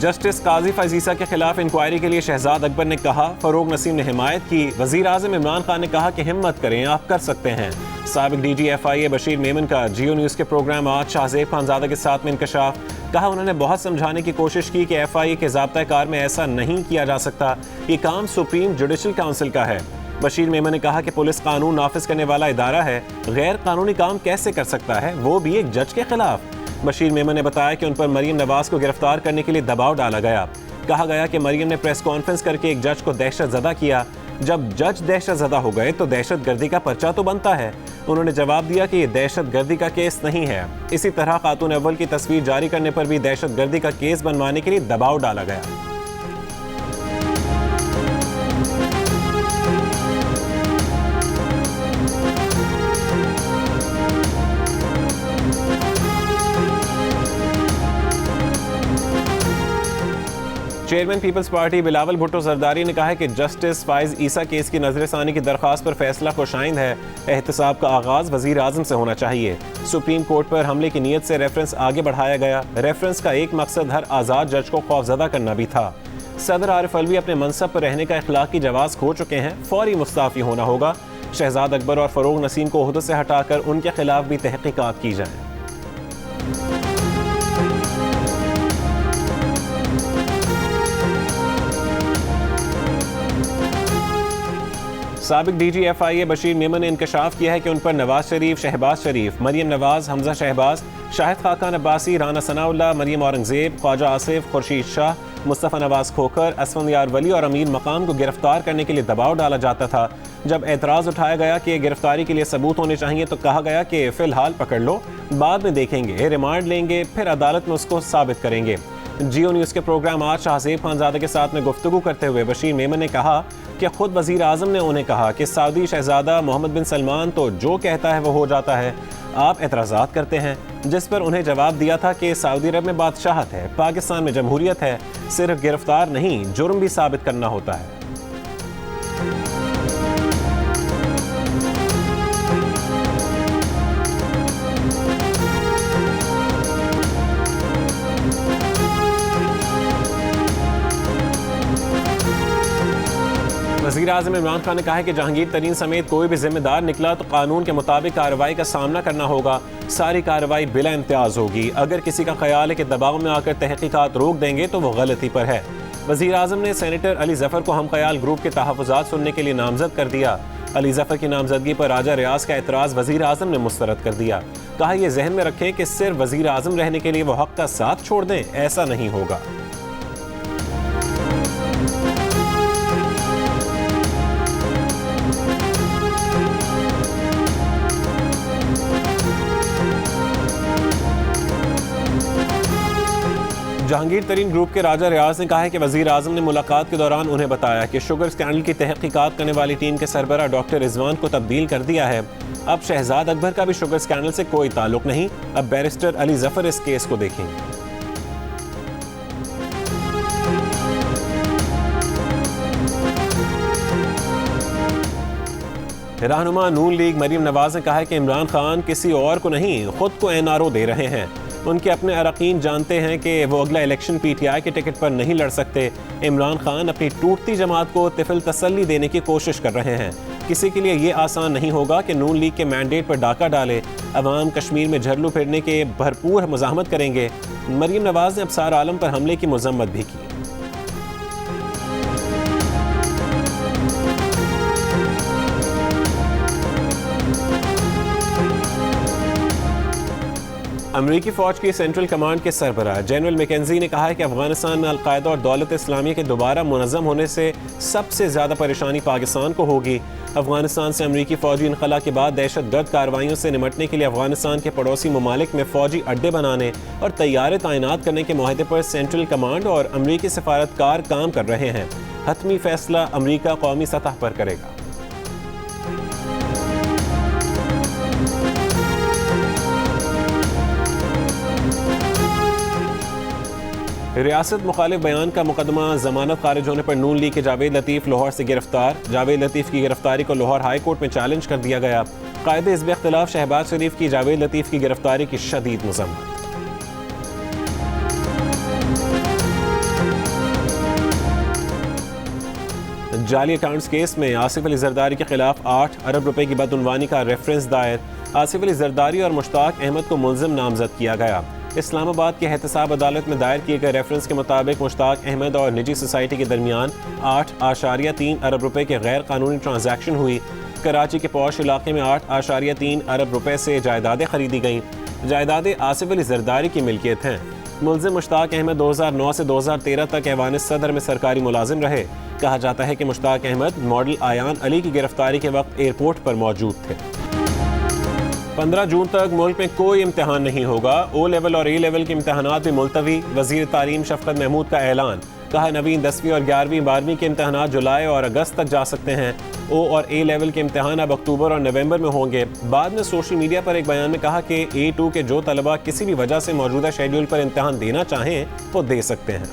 Justice काजी फैज़ ईसा के खिलाफ inquiry के लिए शहजाद अकबर ने कहा, फरोग नसीम ने हिमायत की। वज़ीर आज़म इमरान खान ने कहा कि हिम्मत करें, आप कर सकते हैं। साबिक DG FIA बशीर मेमन का जियो न्यूज़ के प्रोग्राम आज शाहज़ेब खानज़ादा के साथ में इंकशाफ। कहा, उन्होंने बहुत समझाने की कोशिश की कि FIA के ज़ाब्ता कार में ऐसा नहीं किया जा सकता, ये काम सुप्रीम जुडिशल काउंसिल का है। बशीर मेमन ने कहा कि पुलिस कानून नाफिज करने वाला इदारा है, गैर कानूनी काम कैसे कर सकता है, वो भी एक जज के खिलाफ। बशीर मेमन ने बताया कि उन पर मरियम नवाज को गिरफ्तार करने के लिए दबाव डाला गया। कहा गया कि मरियम ने प्रेस कॉन्फ्रेंस करके एक जज को दहशतज़दा किया। जब जज दहशतज़दा हो गए तो दहशतगर्दी का पर्चा तो बनता है। उन्होंने जवाब दिया कि ये दहशतगर्दी का केस नहीं है। इसी तरह खातून अव्वल की तस्वीर जारी करने पर भी दहशतगर्दी का केस बनवाने के लिए दबाव डाला गया। Chairman Peoples Party Bilawal Bhutto Zardari ने कहा है कि जस्टिस फैज़ ईसा केस की नजरसानी की दरख्वास्त पर फैसला खुशाइंद है। एहतसाब का आगाज वजीर आजम से होना चाहिए। सुप्रीम कोर्ट पर हमले की नीयत से रेफरेंस आगे बढ़ाया गया। रेफरेंस का एक मकसद हर आज़ाद जज को खौफजदा करना भी था। सदर आरिफ अलवी अपने मनसब पर रहने का इखलाकी जवाज़ खो चुके हैं, फौरी मुस्ताफ़ी होना होगा। शहजाद अकबर और फरोग नसीम को ओहदे से हटाकर उनके खिलाफ भी तहकीकात की जाए। साबिक DG FIA बशीर मेमन ने इंकशाफ किया है कि उन पर नवाज शरीफ, शहबाज शरीफ, मरियम नवाज, हमजा शहबाज, शाहिद खाकान अब्बासी, राना सनाउल्लाह, मरियम औरंगजेब, ख्वाजा आसिफ, खुर्शीद शाह, मुस्तफ़ा नवाज खोखर, असफंदियार वली और अमीन मकाम को गिरफ्तार करने के लिए दबाव डाला जाता था। जब एतराज़ उठाया गया कि गिरफ्तारी के लिए सबूत होने चाहिए तो कहा गया कि फ़िलहाल पकड़ लो, बाद में देखेंगे, रिमांड लेंगे, फिर अदालत में उसको साबित करेंगे। जियो न्यूज़ के प्रोग्राम आज शाहज़ेब खानज़ादा के साथ में गुफ्तगू करते हुए बशीर मेमन ने कहा कि खुद वज़ीर आज़म ने उन्हें कहा कि सऊदी शहज़ादा मोहम्मद बिन सलमान तो जो कहता है वो हो जाता है, आप एतराज़ात करते हैं। जिस पर उन्हें जवाब दिया था कि सऊदी अरब में बादशाहत है, पाकिस्तान में जमहूरियत है, सिर्फ गिरफ्तार नहीं जुर्म भी साबित करना होता है। वज़ीर आज़म इमरान खान ने कहा है कि जहांगीर तरीन समेत कोई भी जिम्मेदार निकला तो कानून के मुताबिक कार्रवाई का सामना करना होगा। सारी कार्रवाई बिला इम्तियाज़ होगी। अगर किसी का ख्याल है कि दबाव में आकर तहकीकात रोक देंगे तो वो गलती पर है। वज़ीर आज़म ने सेनेटर अली ज़फ़र को हम ख्याल ग्रुप के तहफ़्फ़ुज़ात सुनने के लिए नामज़द कर दिया। अली ज़फ़र की नामज़दगी पर राजा रियाज का एतराज़ वज़ीर आज़म ने मुस्तरद कर दिया। कहा, यह जहन में रखें कि सिर्फ वज़ीर आज़म रहने के लिए वो हक़ का साथ छोड़ दें, ऐसा नहीं होगा। जहांगीर तरीन ग्रुप के राजा रियाज ने कहा है कि वज़ीर आज़म ने मुलाकात के दौरान उन्हें बताया कि शुगर स्कैंडल की तहकीकात करने वाली टीम के सरबराह डॉक्टर रिजवान को तब्दील कर दिया है। अब शहजाद अकबर का भी शुगर स्कैंडल से कोई ताल्लुक नहीं। अब बैरिस्टर अली ज़फ़र इस केस को देखेंगे। रहनुमा नून लीग मरियम नवाज ने कहा है कि इमरान खान किसी और को नहीं, खुद को NRO दे रहे हैं। उनके अपने अरकान जानते हैं कि वो अगला इलेक्शन PTI के टिकट पर नहीं लड़ सकते। इमरान खान अपनी टूटती जमात को तिफिल तसल्ली देने की कोशिश कर रहे हैं। किसी के लिए ये आसान नहीं होगा कि नून लीग के मैंडेट पर डाका डाले। अवाम कश्मीर में झरलू फिरने के भरपूर मज़ाहमत करेंगे। मरियम नवाज ने अबसार आलम पर हमले की मज़म्मत भी की। अमरीकी फ़ौज की सेंट्रल कमांड के सरबराह जनरल मैकेंजी ने कहा है कि अफगानिस्तान में अलकायदा और दौलत इस्लामिया के दोबारा मुनज़्ज़म होने से सबसे ज़्यादा परेशानी पाकिस्तान को होगी। अफगानिस्तान से अमरीकी फ़ौजी इनखला के बाद दहशतगर्द कार्रवाइयों से निमटने के लिए अफगानिस्तान के पड़ोसी ममालिक में फ़ौजी अड्डे बनाने और तैयारे तैनात करने के मुआहदे पर सेंट्रल कमांड और अमरीकी सफारतकार काम कर रहे हैं। हतमी फैसला अमरीका कौमी सतह पर करेगा। रियासत मुखालिफ बयान का मुकदमा जमानत खारिज होने पर नून लीग के जावेद लतीफ़ लाहौर से गिरफ्तार। जावेद लतीफ़ की गिरफ्तारी को लाहौर हाई कोर्ट में चैलेंज कर दिया गया। कायदे हिज़्ब इख्तिलाफ शहबाज शरीफ की जावेद लतीफ़ की गिरफ्तारी की शदीद मज़म्मत। जाली अकाउंट्स केस में आसिफ अली जरदारी के खिलाफ 8 अरब रुपए की बदउनवानी का रेफरेंस दायर। आसिफ अली जरदारी और मुश्ताक अहमद को मुल्जिम नामजद किया गया। इस्लामाबाद की एहतसाब अदालत में दायर किए गए रेफरेंस के मुताबिक मुश्ताक अहमद और निजी सोसाइटी के दरमियान 8.3 अरब रुपए के गैर कानूनी ट्रांजैक्शन हुई। कराची के पौश इलाके में 8.3 अरब रुपए से जायदादें खरीदी गईं। जायदादें आसिफ अली जरदारी की मिल्कियत हैं। मुल्जिम मुश्ताक अहमद 2009 से 2013 तक ऐवान सदर में सरकारी मुलाजिम रहे। कहा जाता है कि मुश्ताक अहमद मॉडल आयान अली की गिरफ्तारी के वक्त एयरपोर्ट पर मौजूद थे। 15 जून तक मुल्क में कोई इम्तिहान नहीं होगा। ओ लेवल और ए लेवल के इम्तिहानात भी मुलतवी। वजीर तालीम शफकत महमूद का ऐलान। कहा नवीं 10वीं और 11वीं 12वीं के इम्तिहानात जुलाई और अगस्त तक जा सकते हैं। ओ और ए लेवल के इम्तिहान अब अक्टूबर और नवंबर में होंगे। बाद में सोशल मीडिया पर एक बयान में कहा कि A2 के जो तलबा किसी भी वजह से मौजूदा शेड्यूल पर इम्तिहान देना चाहें वो दे सकते हैं।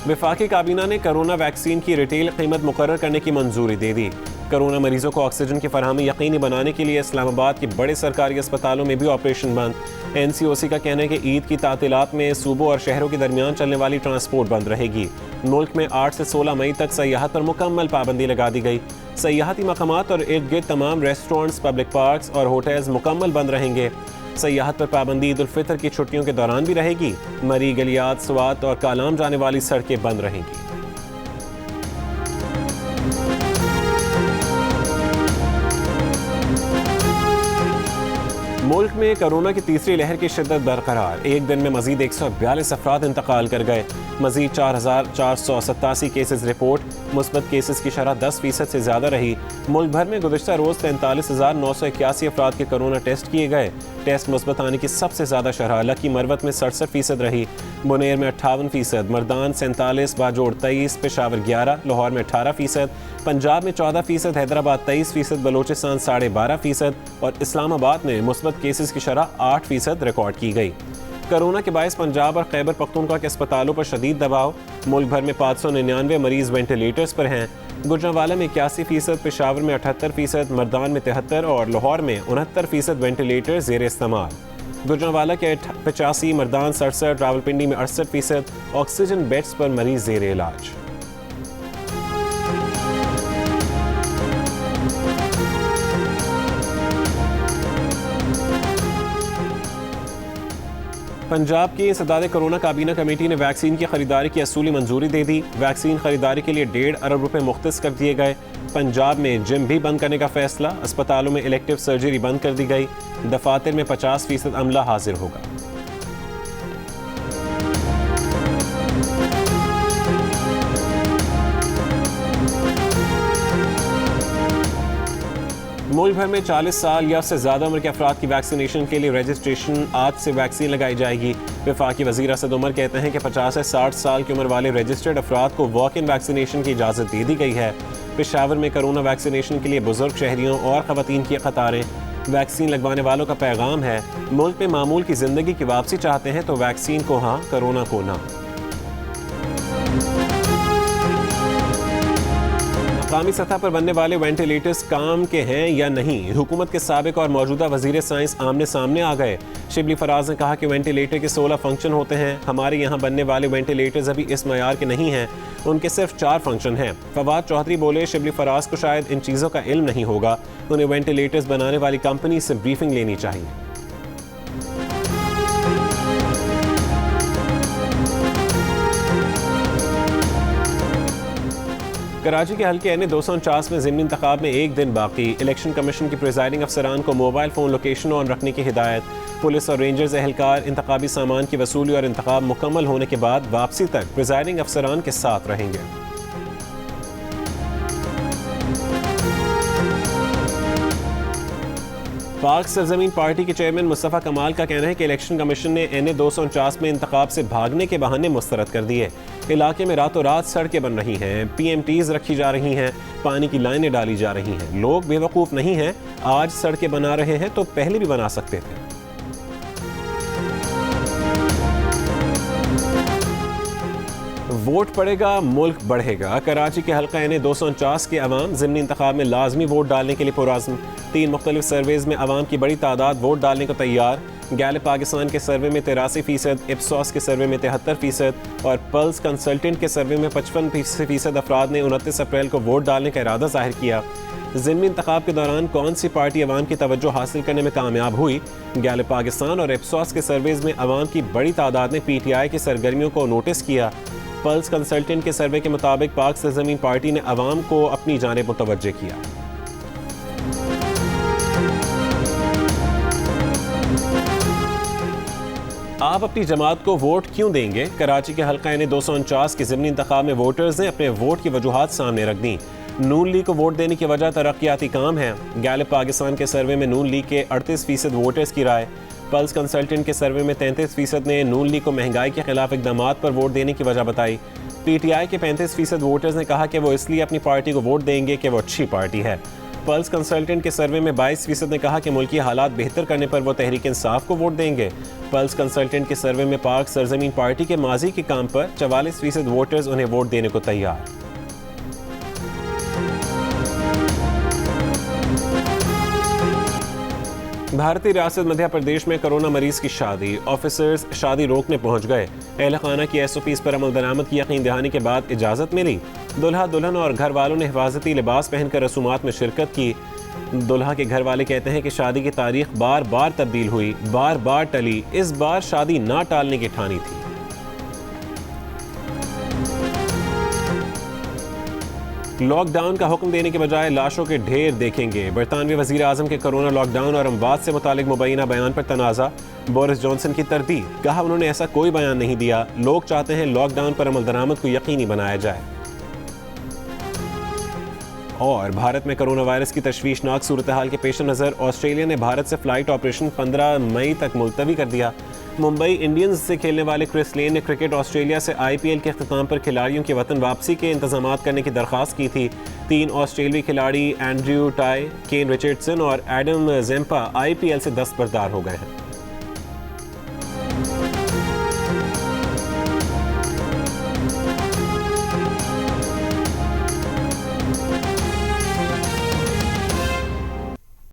वफाकी काबीना ने कोरोना वैक्सीन की रिटेल कीमत मुकर्रर करने की मंजूरी दे दी। कोरोना मरीजों को ऑक्सीजन की फरहमी यकीनी बनाने के लिए इस्लामाबाद के बड़े सरकारी अस्पतालों में भी ऑपरेशन बंद। NCOC का कहना है कि ईद की तातीलात में सूबों और शहरों के दरमियान चलने वाली ट्रांसपोर्ट बंद रहेगी। मुल्क में 8 से 16 मई तक सयाहत पर मुकम्मल पाबंदी लगा दी गई। सयाहती मकामात और इर्द गिर्द तमाम रेस्टोरेंट्स, पब्लिक पार्क्स और होटल्स मुकम्मल बंद रहेंगे। सयाहत पर पाबंदी ईद उल फितर की छुट्टियों के दौरान भी रहेगी। मरी, गलियात, स्वात और कालाम जाने वाली सड़कें बंद रहेंगी। मुल्क में कोरोना की तीसरी लहर की शिद्दत बरकरार। एक दिन में मजीद 142 अफराद इंतकाल कर गए। मजीद 4,487 केसेस रिपोर्ट। मुस्बत केसेस की शरह 10% से ज़्यादा रही। मुल्क भर में गुज़िश्ता रोज़ 43,981 अफराद के कोरोना टेस्ट किए गए। टेस्ट मुस्बत आने की सबसे ज़्यादा शरह लकी मरवत में 67% रही। बुनेर में 58%, मर्दान 47, बाजोड़ 23, पेशावर 11, लाहौर में 18%, पंजाब में 14%, हैदराबाद 23%, बलोचिस्तान 12.5% और इस्लामाबाद में मुस्बत केसेस की शरह 8% रिकॉर्ड की गई। कोरोना के बायस पंजाब और खैबर पख्तूनख्वा के अस्पतालों पर शदीद दबाव। मुल्क भर में 599 मरीज वेंटिलेटर्स पर हैं। गुजरांवाला में 81%, पेशावर में 78%, मर्दान में 73 और लाहौर में 69% वेंटिलेटर ज़ेर इस्तेमाल। गुजरांवाला के 85, मर्दान 67, रावलपिंडी में 68% ऑक्सीजन बेड्स पर मरीज ज़ेर इलाज। पंजाब की सदाद कोरोना काबीना कमेटी ने वैक्सीन की खरीदारी की असूली मंजूरी दे दी। वैक्सीन खरीदारी के लिए 1.5 अरब रुपए मुख्तस कर दिए गए। पंजाब में जिम भी बंद करने का फैसला। अस्पतालों में इलेक्टिव सर्जरी बंद कर दी गई। दफातर में 50% अमला हाजिर होगा। मुल्क भर में 40 साल या उससे ज़्यादा उम्र के अफराद की वैक्सीनेशन के लिए रजिस्ट्रेशन आज से वैक्सीन लगाई जाएगी। वफाकी वज़ीर असद उमर कहते हैं कि 50 से 60 साल की उम्र वाले रजिस्टर्ड अफराद को वॉक इन वैक्सीनेशन की इजाज़त दे दी गई है। पेशावर में कोरोना वैक्सीनेशन के लिए बुजुर्ग शहरियों और ख़वातीन की कतारें। वैक्सीन लगवाने वालों का पैगाम है, मुल्क में मामूल की ज़िंदगी की वापसी चाहते हैं तो वैक्सीन को हाँ, कोरोना को ना। मकामी सतह पर बनने वाले वेंटिलेटर्स काम के हैं या नहीं, हुकूमत के साबिक और मौजूदा वजीर साइंस आमने सामने आ गए। शिबली फराज ने कहा कि वेंटिलेटर के 16 फंक्शन होते हैं। हमारे यहाँ बनने वाले वेंटिलेटर्स अभी इस मयार के नहीं हैं, उनके सिर्फ 4 फंक्शन हैं। फवाद चौधरी बोले, शिबली फराज को शायद इन चीज़ों का इल्म नहीं होगा, उन्हें वेंटिलेटर्स बनाने वाली कंपनी से ब्रीफिंग लेनी चाहिए। कराची के हल्के N 249 में ज़िमनी इंतखाब में एक दिन बाकी। इलेक्शन कमीशन की प्रिजाइडिंग अफसरान को मोबाइल फ़ोन लोकेशन ऑन रखने की हिदायत। पुलिस और रेंजर्स एहलकार इंतखाबी सामान की वसूली और इंतखाब मुकम्मल होने के बाद वापसी तक प्रिजाइडिंग अफसरान के साथ रहेंगे। पाक सरजमीन पार्टी के चेयरमैन मुस्तफ़ा कमाल का कहना है कि इलेक्शन कमीशन ने N 249 में इंतखाब से भागने के बहाने मुस्तरद कर दिए। इलाके में रातों रात सड़कें बन रही हैं, PMTs रखी जा रही हैं, पानी की लाइनें डाली जा रही हैं। लोग बेवकूफ़ नहीं हैं, आज सड़कें बना रहे हैं तो पहले भी बना सकते थे। वोट पड़ेगा मुल्क बढ़ेगा। कराची के हल्का यानी 249 के अवाम ज़िमनी इंतखाब में लाजमी वोट डालने के लिए पुरअज़्म। 3 मुख्तलिफ सर्वेज़ में अवाम की बड़ी तादाद वोट डालने को तैयार। गैलिप पाकिस्तान के सर्वे में 83%, इप्सॉस के सर्वे में 73% और पल्स कंसल्टेंट के सर्वे में 55% अफराद ने 29 अप्रैल को वोट डालने का इरादा जाहिर किया। ज़िमनी इंतखाब के दौरान कौन सी पार्टी अवाम की तवज्जो हासिल करने में कामयाब हुई? गैलिप पाकिस्तान और इप्सॉस के सर्वेज़ में अवाम की बड़ी तादाद ने PTI की सरगर्मियों को नोटिस किया। पल्स कंसल्टेंट के सर्वे के मुताबिक पाक सरजमीन पार्टी ने अवाम को अपनी जानिब मुतवज्जे किया। आप अपनी जमात को वोट क्यों देंगे? कराची के हल्का यानी 249 के ज़िमनी इंतखाब में वोटर्स ने अपने वोट की वजूहात सामने रख दी। नून लीग को वोट देने की वजह तरक्याती काम है। गैलिप पाकिस्तान के सर्वे में नून लीग के 38% वोटर्स की राय। पल्स कंसल्टेंट के सर्वे में 33% ने नून लीग को महंगाई के खिलाफ इक़दामात पर वोट देने की वजह बताई। PTI के 35% वोटर्स ने कहा कि वो इसलिए अपनी पार्टी को वोट देंगे कि वो अच्छी पार्टी है। पल्स कंसल्टेंट के सर्वे में 22% ने कहा कि मुल्की हालात बेहतर करने पर वो तहरीक इंसाफ को वोट देंगे। पल्स कंसल्टेंट के सर्वे में पाक सरजमीन पार्टी के माजी के काम पर 44% वोटर्स उन्हें वोट देने को तैयार। भारतीय रियासत मध्य प्रदेश में कोरोना मरीज की शादी, ऑफिसर्स शादी रोकने पहुंच गए। अहल खाना की SOPs पर अमल दरामद की यकीन दहानी के बाद इजाज़त मिली। दुल्हा दुल्हन और घर वालों ने हिफाजती लिबास पहनकर रसूमात में शिरकत की। दुल्हा के घर वाले कहते हैं कि शादी की तारीख बार बार तब्दील हुई, बार बार टली। इस बार शादी ना टालने की ठानी थी। लॉकडाउन का हुक्म देने के बजाय लाशों के ढेर देखेंगे। बरतानवी वज़ीर आज़म के कोरोना लॉकडाउन और अमवात से मुतालिक मुबैना बयान पर तनाज़ा। बोरिस जॉनसन की तरदीद, कहा उन्होंने ऐसा कोई बयान नहीं दिया। लोग चाहते हैं लॉकडाउन पर अमल दरामद को यकीनी बनाया जाए। और भारत में कोरोना वायरस की तशवीशनाक सूरत हाल के पेश नज़र ऑस्ट्रेलिया ने भारत से फ्लाइट ऑपरेशन 15 मई तक मुलतवी कर दिया। मुंबई इंडियंस से खेलने वाले क्रिस लेन ने क्रिकेट ऑस्ट्रेलिया से IPL के अख्ताम पर खिलाड़ियों की वतन वापसी के इंतजामात करने की दरख्वास्त की थी। 3 ऑस्ट्रेलियाई खिलाड़ी एंड्रयू टाई, केन रिचर्डसन और एडम जेम्पा IPL से दस्तबरदार हो गए हैं।